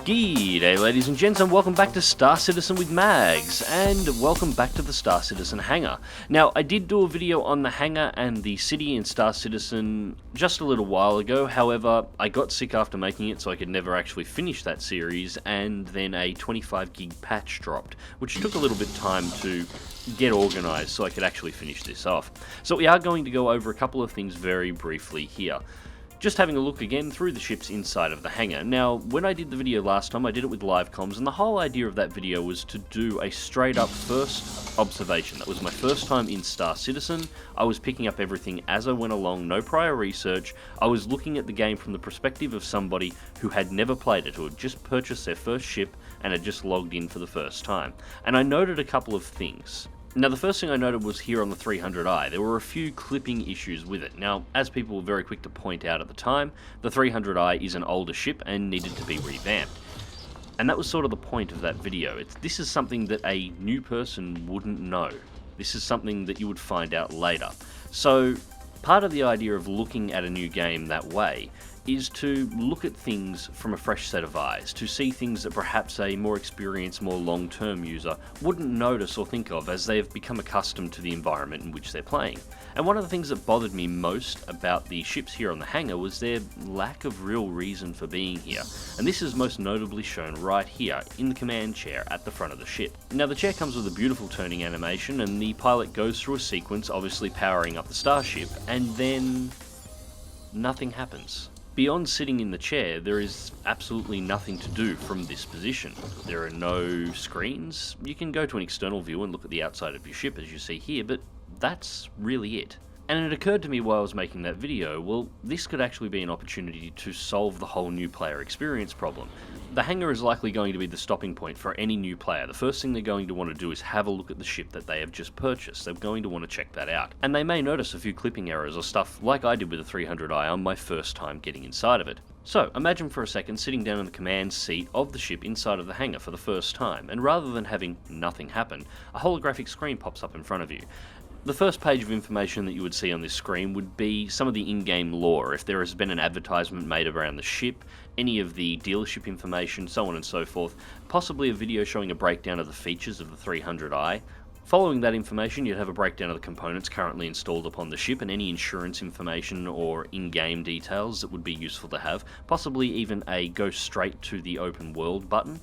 G'day ladies and gents, and welcome back to Star Citizen with Mags, and welcome back to the Star Citizen hangar. Now, I did do a video on the hangar and the city in Star Citizen just a little while ago. However, I got sick after making it, so I could never actually finish that series, and then a 25 gig patch dropped, which took a little bit of time to get organised so I could actually finish this off. So we are going to go over a couple of things very briefly here. Just having a look again through the ships inside of the hangar. Now, when I did the video last time, I did it with live comms, and the whole idea of that video was to do a straight up first observation. That was my first time in Star Citizen. I was picking up everything as I went along, no prior research. I was looking at the game from the perspective of somebody who had never played it, who had just purchased their first ship and had just logged in for the first time. And I noted a couple of things. Now, the first thing I noted was here on the 300i, there were a few clipping issues with it. Now, as people were very quick to point out at the time, the 300i is an older ship and needed to be revamped. And that was sort of the point of that video. This is something that a new person wouldn't know. This is something that you would find out later. So, part of the idea of looking at a new game that way is to look at things from a fresh set of eyes, to see things that perhaps a more experienced, more long-term user wouldn't notice or think of as they have become accustomed to the environment in which they're playing. And one of the things that bothered me most about the ships here on the hangar was their lack of real reason for being here. And this is most notably shown right here in the command chair at the front of the ship. Now, the chair comes with a beautiful turning animation, and the pilot goes through a sequence, obviously powering up the starship, and then nothing happens. Beyond sitting in the chair, there is absolutely nothing to do from this position. There are no screens. You can go to an external view and look at the outside of your ship as you see here, but that's really it. And it occurred to me while I was making that video, well, this could actually be an opportunity to solve the whole new player experience problem. The hangar is likely going to be the stopping point for any new player. The first thing they're going to want to do is have a look at the ship that they have just purchased. They're going to want to check that out. And they may notice a few clipping errors or stuff like I did with the 300i on my first time getting inside of it. So, imagine for a second sitting down in the command seat of the ship inside of the hangar for the first time, and rather than having nothing happen, a holographic screen pops up in front of you. The first page of information that you would see on this screen would be some of the in-game lore, if there has been an advertisement made around the ship, any of the dealership information, so on and so forth, possibly a video showing a breakdown of the features of the 300i. Following that information, you'd have a breakdown of the components currently installed upon the ship and any insurance information or in-game details that would be useful to have, possibly even a go straight to the open world button.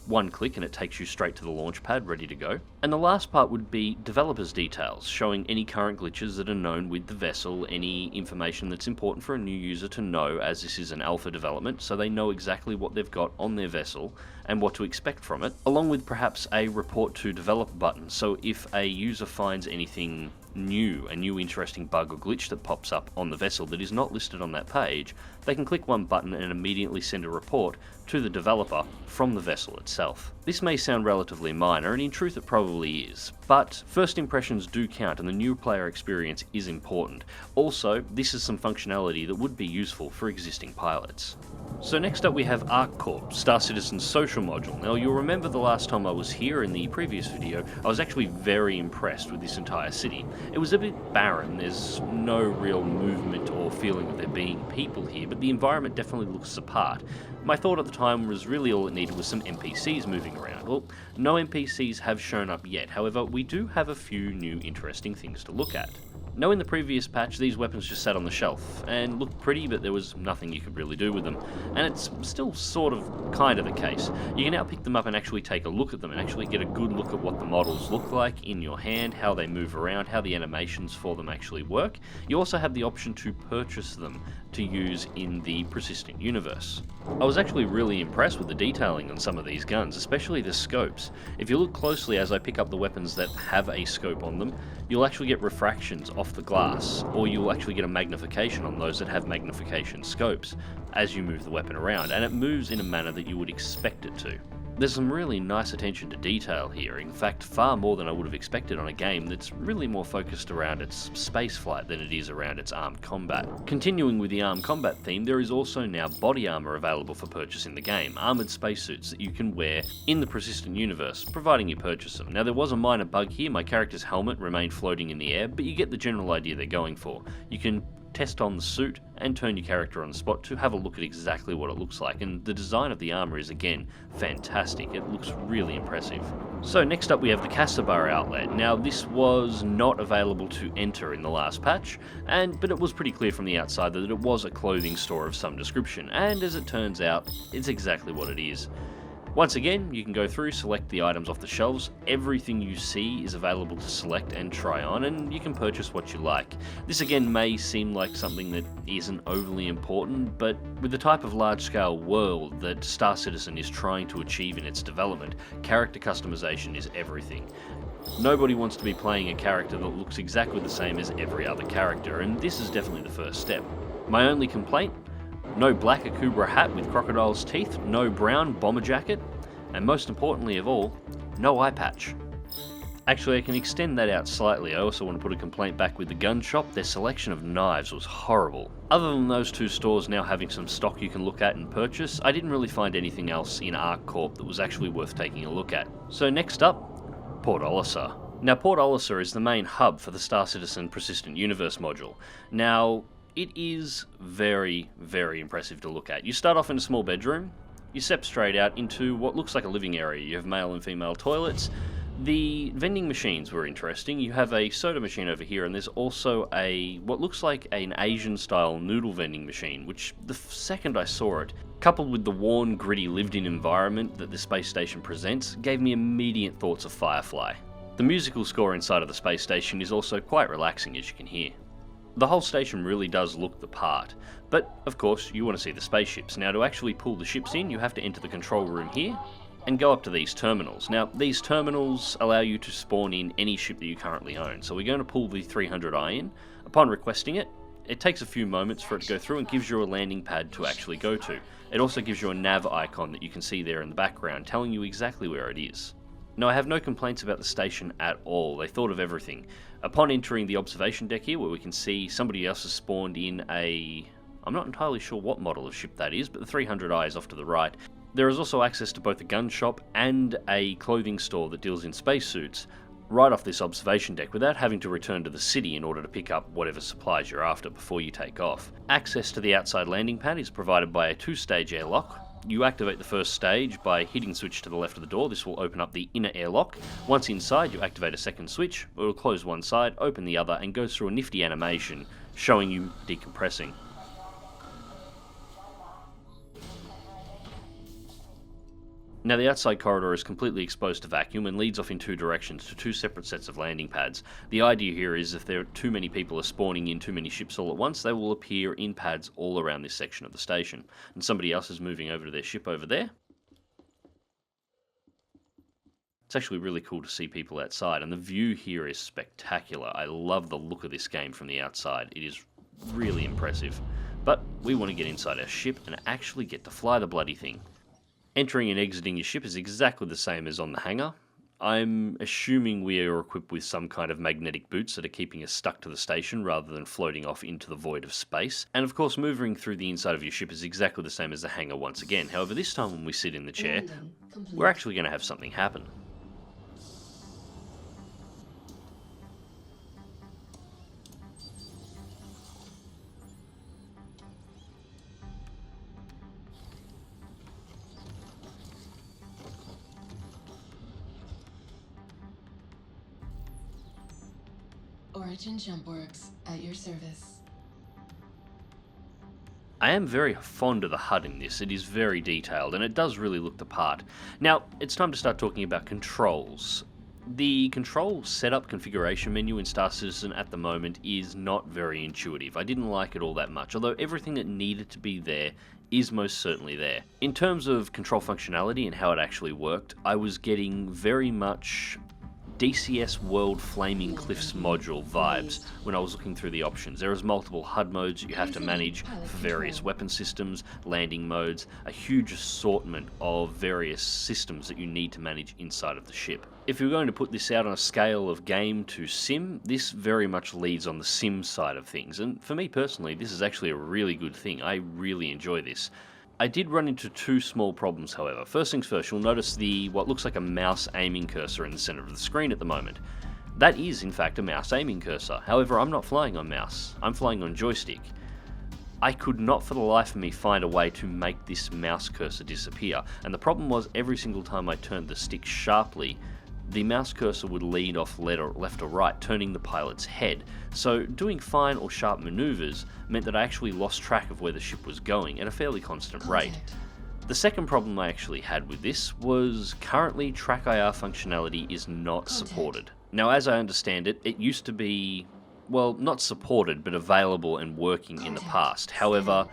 One click and it takes you straight to the launch pad, ready to go. And the last part would be developers' details, showing any current glitches that are known with the vessel, any information that's important for a new user to know, as this is an alpha development, so they know exactly what they've got on their vessel and what to expect from it, along with perhaps a report to developer button, so if a user finds anything new, a new interesting bug or glitch that pops up on the vessel that is not listed on that page, they can click one button and immediately send a report to the developer from the vessel itself. This may sound relatively minor, and in truth it probably is, but first impressions do count and the new player experience is important. Also, this is some functionality that would be useful for existing pilots. So next up we have ArkCorp, Star Citizen's social module. Now, you'll remember the last time I was here in the previous video, I was actually very impressed with this entire city. It was a bit barren, there's no real movement or feeling of there being people here, but the environment definitely looks apart. My thought at the time was really all it needed was some NPCs moving around. Well, no NPCs have shown up yet, however, we do have a few new interesting things to look at. Now, in the previous patch, these weapons just sat on the shelf and looked pretty, but there was nothing you could really do with them. And it's still sort of kind of the case. You can now pick them up and actually take a look at them and actually get a good look at what the models look like in your hand, how they move around, how the animations for them actually work. You also have the option to purchase them to use in the persistent universe. I was actually really impressed with the detailing on some of these guns, especially the scopes. If you look closely as I pick up the weapons that have a scope on them, you'll actually get refractions off the glass, or you'll actually get a magnification on those that have magnification scopes as you move the weapon around, and it moves in a manner that you would expect it to. There's some really nice attention to detail here, in fact far more than I would have expected on a game that's really more focused around its spaceflight than it is around its armed combat. Continuing with the armed combat theme, there is also now body armor available for purchase in the game, armored spacesuits that you can wear in the persistent universe, providing you purchase them. Now, there was a minor bug here, my character's helmet remained floating in the air, but you get the general idea they're going for. You can test on the suit, and turn your character on the spot to have a look at exactly what it looks like. And the design of the armor is, again, fantastic. It looks really impressive. So next up we have the Casa Bar outlet. Now this was not available to enter in the last patch, but it was pretty clear from the outside that it was a clothing store of some description, and as it turns out, it's exactly what it is. Once again, you can go through, select the items off the shelves. Everything you see is available to select and try on, and you can purchase what you like. This again may seem like something that isn't overly important, but with the type of large-scale world that Star Citizen is trying to achieve in its development, character customization is everything. Nobody wants to be playing a character that looks exactly the same as every other character, and this is definitely the first step. My only complaint? No black Akubra hat with crocodile's teeth, no brown bomber jacket, and most importantly of all, no eye patch. Actually, I can extend that out slightly. I also want to put a complaint back with the gun shop. Their selection of knives was horrible. Other than those two stores now having some stock you can look at and purchase, I didn't really find anything else in ArkCorp that was actually worth taking a look at. So next up, Port Olisar. Now Port Olisar is the main hub for the Star Citizen Persistent Universe module. Now, it is very, very impressive to look at. You start off in a small bedroom, you step straight out into what looks like a living area. You have male and female toilets. The vending machines were interesting. You have a soda machine over here, and there's also what looks like an Asian-style noodle vending machine, which the second I saw it, coupled with the worn, gritty, lived-in environment that the space station presents, gave me immediate thoughts of Firefly. The musical score inside of the space station is also quite relaxing, as you can hear. The whole station really does look the part, but of course you want to see the spaceships. Now to actually pull the ships in, you have to enter the control room here and go up to these terminals. Now these terminals allow you to spawn in any ship that you currently own. So we're going to pull the 300i in. Upon requesting it, it takes a few moments for it to go through and gives you a landing pad to actually go to. It also gives you a nav icon that you can see there in the background telling you exactly where it is. Now I have no complaints about the station at all. They thought of everything. Upon entering the observation deck here, where we can see somebody else has spawned in I'm not entirely sure what model of ship that is, but the 300i is off to the right. There is also access to both a gun shop and a clothing store that deals in spacesuits right off this observation deck without having to return to the city in order to pick up whatever supplies you're after before you take off. Access to the outside landing pad is provided by a two-stage airlock. You activate the first stage by hitting the switch to the left of the door. This will open up the inner airlock. Once inside, you activate a second switch. It will close one side, open the other, and goes through a nifty animation showing you decompressing. Now the outside corridor is completely exposed to vacuum and leads off in two directions to two separate sets of landing pads. The idea here is if there are too many people are spawning in too many ships all at once, they will appear in pads all around this section of the station. And somebody else is moving over to their ship over there. It's actually really cool to see people outside, and the view here is spectacular. I love the look of this game from the outside. It is really impressive. But we want to get inside our ship and actually get to fly the bloody thing. Entering and exiting your ship is exactly the same as on the hangar. I'm assuming we are equipped with some kind of magnetic boots that are keeping us stuck to the station rather than floating off into the void of space. And of course, moving through the inside of your ship is exactly the same as the hangar once again. However, this time when we sit in the chair, we're actually going to have something happen. Origin Jumpworks, at your service. I am very fond of the HUD in this. It is very detailed and it does really look the part. Now, it's time to start talking about controls. The control setup configuration menu in Star Citizen at the moment is not very intuitive. I didn't like it all that much, although everything that needed to be there is most certainly there. In terms of control functionality and how it actually worked, I was getting very much DCS World Flaming Cliffs module vibes when I was looking through the options. There is multiple HUD modes you have to manage for various weapon systems, landing modes, a huge assortment of various systems that you need to manage inside of the ship. If you're going to put this out on a scale of game to sim, this very much leads on the sim side of things, and for me personally, this is actually a really good thing. I really enjoy this. I did run into two small problems, however. First things first, you'll notice what looks like a mouse aiming cursor in the center of the screen at the moment. That is in fact a mouse aiming cursor. However, I'm not flying on mouse, I'm flying on joystick. I could not for the life of me find a way to make this mouse cursor disappear, and the problem was every single time I turned the stick sharply, the mouse cursor would lead off left or right, turning the pilot's head. So doing fine or sharp maneuvers meant that I actually lost track of where the ship was going at a fairly constant rate. The second problem I actually had with this was currently track IR functionality is not supported. Now, as I understand it, it used to be, well, not supported, but available and working in the past. However,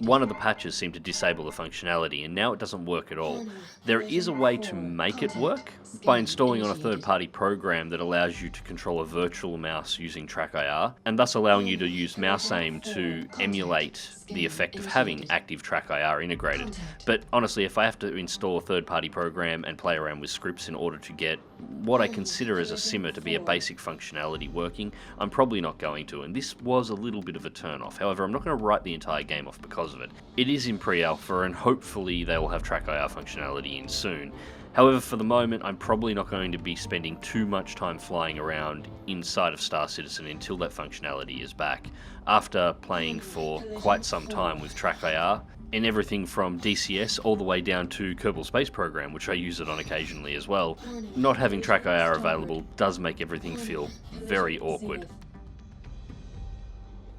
one of the patches seemed to disable the functionality, and now it doesn't work at all. There is a way to make it work by installing on a third-party program that allows you to control a virtual mouse using track IR, and thus allowing you to use mouse aim to emulate the effect of having active track IR integrated. But honestly, if I have to install a third-party program and play around with scripts in order to get what I consider as a simmer to be a basic functionality working, I'm probably not going to, and this was a little bit of a turn-off. However, I'm not going to write the entire game off because of it. It is in pre-alpha, and hopefully they will have track IR functionality in soon. However, for the moment, I'm probably not going to be spending too much time flying around inside of Star Citizen until that functionality is back, after playing for quite some time with track IR, in everything from DCS all the way down to Kerbal Space Program, which I use it on occasionally as well. Not having track IR available does make everything feel very awkward.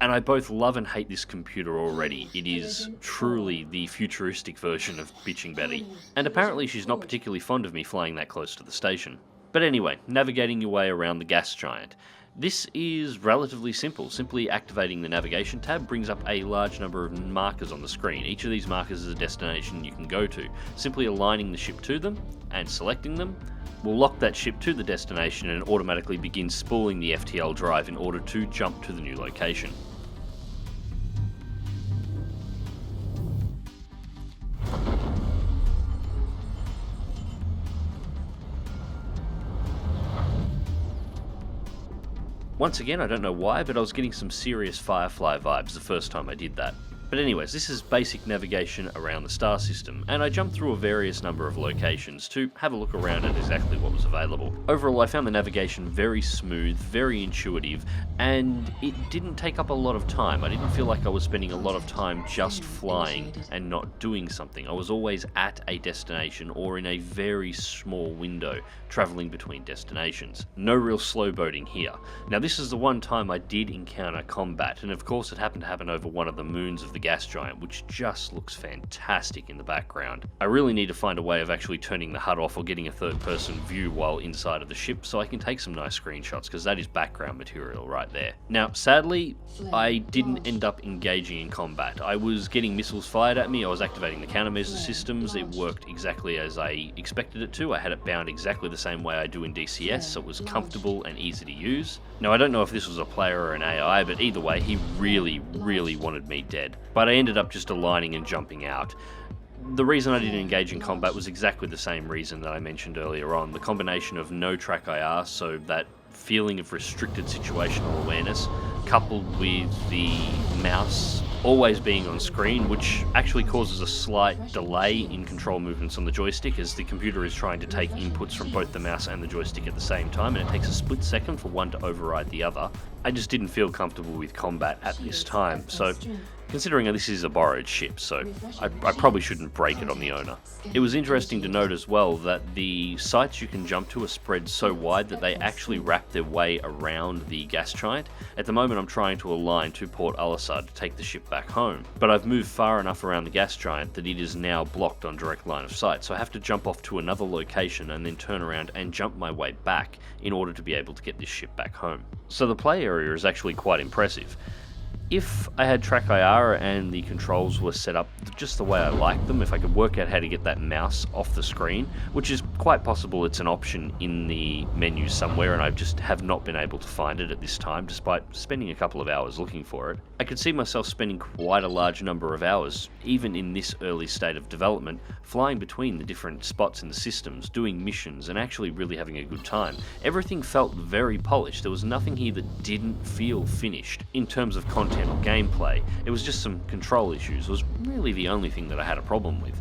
And I both love and hate this computer already. It is truly the futuristic version of Bitching Betty. And apparently she's not particularly fond of me flying that close to the station. But anyway, navigating your way around the gas giant. This is relatively simple. Simply activating the navigation tab brings up a large number of markers on the screen. Each of these markers is a destination you can go to. Simply aligning the ship to them and selecting them will lock that ship to the destination and automatically begin spooling the FTL drive in order to jump to the new location. Once again, I don't know why, but I was getting some serious Firefly vibes the first time I did that. But anyways, this is basic navigation around the star system, and I jumped through a various number of locations to have a look around at exactly what was available. Overall, I found the navigation very smooth, very intuitive, and it didn't take up a lot of time. I didn't feel like I was spending a lot of time just flying and not doing something. I was always at a destination or in a very small window, traveling between destinations. No real slow boating here. Now, this is the one time I did encounter combat, and of course it happened to happen over one of the moons of the gas giant, which just looks fantastic in the background. I really need to find a way of actually turning the HUD off or getting a third-person view while inside of the ship so I can take some nice screenshots, because that is background material right there. Now, sadly, I didn't end up engaging in combat. I was getting missiles fired at me, I was activating the countermeasure systems, it worked exactly as I expected it to. I had it bound exactly the same way I do in DCS, so it was comfortable and easy to use. Now, I don't know if this was a player or an AI, but either way, he really wanted me dead. But I ended up just aligning and jumping out. The reason I didn't engage in combat was exactly the same reason that I mentioned earlier on. The combination of no track IR, so that feeling of restricted situational awareness, coupled with the mouse always being on screen, which actually causes a slight delay in control movements on the joystick as the computer is trying to take inputs from both the mouse and the joystick at the same time, and it takes a split second for one to override the other. I just didn't feel comfortable with combat at this time, so considering this is a borrowed ship, so I probably shouldn't break it on the owner. It was interesting to note as well that the sites you can jump to are spread so wide that they actually wrap their way around the gas giant. At the moment I'm trying to align to Port Olisar to take the ship back home, but I've moved far enough around the gas giant that it is now blocked on direct line of sight, so I have to jump off to another location and then turn around and jump my way back in order to be able to get this ship back home. So the play area is actually quite impressive. If I had track IR and the controls were set up just the way I like them, if I could work out how to get that mouse off the screen, which is quite possible it's an option in the menu somewhere and I just have not been able to find it at this time despite spending a couple of hours looking for it, I could see myself spending quite a large number of hours, even in this early state of development, flying between the different spots in the systems, doing missions and actually really having a good time. Everything felt very polished. There was nothing here that didn't feel finished in terms of content or gameplay. It was just some control issues. It was really the only thing that I had a problem with.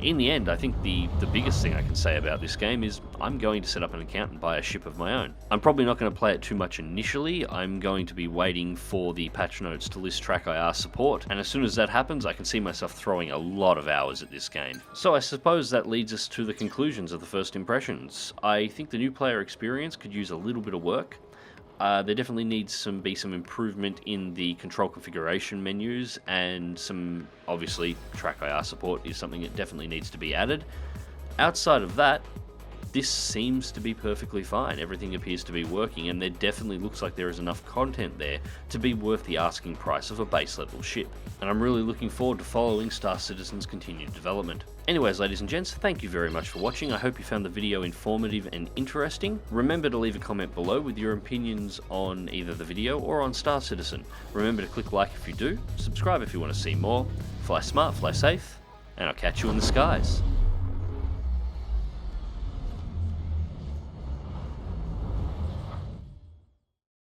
in the end, I think the biggest thing I can say about this game is I'm going to set up an account and buy a ship of my own. I'm probably not going to play it too much initially. I'm going to be waiting for the patch notes to list track IR support, and as soon as that happens, I can see myself throwing a lot of hours at this game. So I suppose that leads us to the conclusions of the first impressions. I think the new player experience could use a little bit of work. There definitely needs to be some improvement in the control configuration menus, and some, obviously, track IR support is something that definitely needs to be added. Outside of that, this seems to be perfectly fine. Everything appears to be working, and there definitely looks like there is enough content there to be worth the asking price of a base level ship. And I'm really looking forward to following Star Citizen's continued development. Anyways, ladies and gents, thank you very much for watching. I hope you found the video informative and interesting. Remember to leave a comment below with your opinions on either the video or on Star Citizen. Remember to click like if you do, subscribe if you want to see more, fly smart, fly safe, and I'll catch you in the skies.